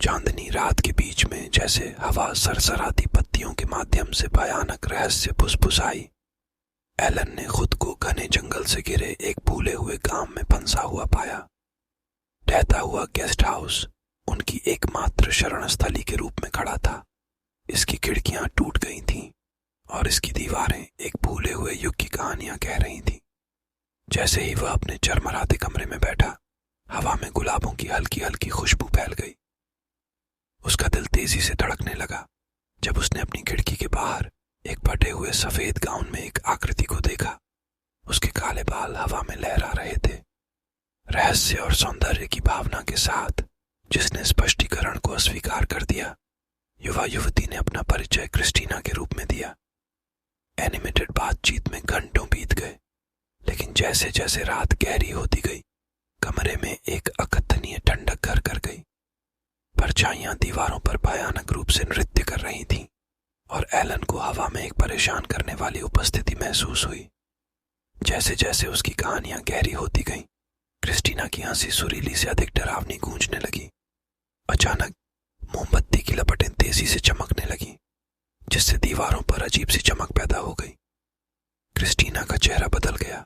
चांदनी रात के बीच में जैसे हवा सरसराती पत्तियों के माध्यम से भयानक रहस्य फुसफुसाई। एलन ने खुद को घने जंगल से घिरे एक भूले हुए गांव में फंसा हुआ पाया। ढहता हुआ गेस्ट हाउस उनकी एकमात्र शरण स्थली के रूप में खड़ा था। इसकी खिड़कियां टूट गई थीं और इसकी दीवारें एक भूले हुए युग की कहानियां कह रही थीं। जैसे ही वह अपने चरमराते कमरे में बैठा, हवा में गुलाबों की हल्की हल्की खुशबू फैल गई। उसका दिल तेजी से धड़कने लगा जब उसने अपनी खिड़की के बाहर एक फटे हुए सफेद गाउन में एक आकृति को देखा। उसके काले बाल हवा में लहरा रहे थे, रहस्य और सौंदर्य की भावना के साथ, जिसने स्पष्टीकरण को अस्वीकार कर दिया। युवा युवती ने अपना परिचय क्रिस्टीना के रूप में दिया। एनिमेटेड बातचीत में घंटों बीत गए, लेकिन जैसे जैसे रात गहरी होती गई, कमरे में एक अकथनीय ठंडक घर कर गई। परछाइयां दीवारों पर भयानक रूप से नृत्य कर रही थीं और एलन को हवा में एक परेशान करने वाली उपस्थिति महसूस हुई। जैसे जैसे उसकी कहानियां गहरी होती गईं, क्रिस्टीना की हंसी सुरीली से अधिक डरावनी गूंजने लगी। अचानक मोमबत्ती की लपटें तेजी से चमकने लगी, जिससे दीवारों पर अजीब सी चमक पैदा हो गई। क्रिस्टीना का चेहरा बदल गया।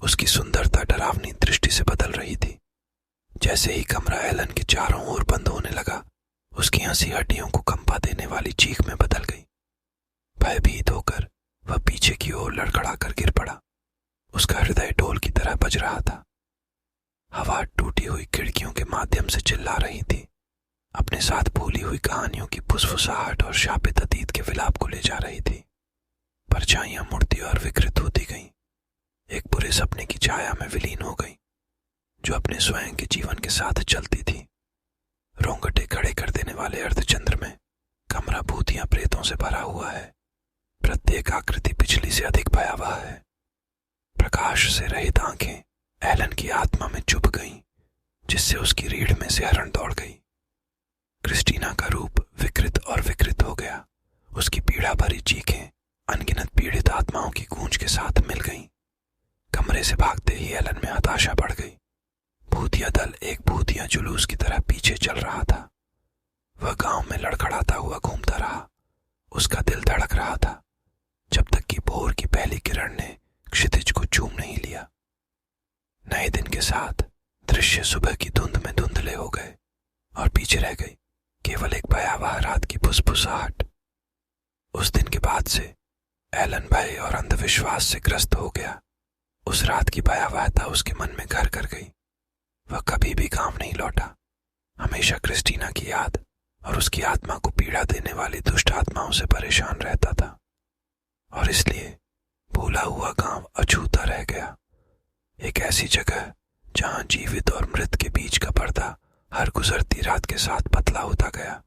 उसकी सुंदरता डरावनी दृष्टि से बदल रही थी। जैसे ही कमरा एलन के चारों ओर बंद होने लगा, उसकी हंसी हड्डियों को कंपा देने वाली चीख में बदल गई। भयभीत होकर वह पीछे की ओर लड़खड़ाकर गिर पड़ा। उसका हृदय ढोल की तरह बज रहा था। हवा टूटी हुई खिड़कियों के माध्यम से चिल्ला रही थी, अपने साथ भूली हुई कहानियों की फुसफुसाहट और शापित अतीत के विलाप को ले जा रही थी। परछाइयां मुड़ती और विकृत होती गईं, एक बुरे सपने की छाया में विलीन हो गई, जो अपने स्वयं के जीवन के साथ चलती थी। रोंगटे खड़े कर देने वाले अर्धचंद्र में कमरा भूतियां प्रेतों से भरा हुआ है। प्रत्येक आकृति पिछली से अधिक भयावह है। प्रकाश से रहित आंखें एलन की आत्मा में चुभ गईं, जिससे उसकी रीढ़ में से हरण दौड़ गई। क्रिस्टीना का रूप विकृत और विकृत हो गया। उसकी पीड़ा भरी चीखें अनगिनत पीड़ित आत्माओं की गूंज के साथ मिल गईं। कमरे से भागते ही एलन में हताशा बढ़ गई। भूतिया दल एक भूतिया जुलूस की तरह पीछे चल रहा था। वह गांव में लड़खड़ाता हुआ घूमता रहा। उसका दिल धड़क रहा था, जब तक कि भोर की पहली किरण ने क्षितिज को चूम नहीं लिया। नए दिन के साथ दृश्य सुबह की धुंध में धुंधले हो गए और पीछे रह गई केवल एक भयावह रात की फुसफुसाहट। उस दिन के बाद से एलन भय और अंधविश्वास से ग्रस्त हो गया। उस रात की भयावहता उसके मन में घर कर गई। वह कभी भी गांव नहीं लौटा। हमेशा क्रिस्टीना की याद और उसकी आत्मा को पीड़ा देने वाली दुष्ट आत्माओं से परेशान रहता था, और इसलिए भूला हुआ गांव अछूता रह गया। एक ऐसी जगह जहां जीवित और मृत के बीच का पर्दा हर गुजरती रात के साथ पतला होता गया।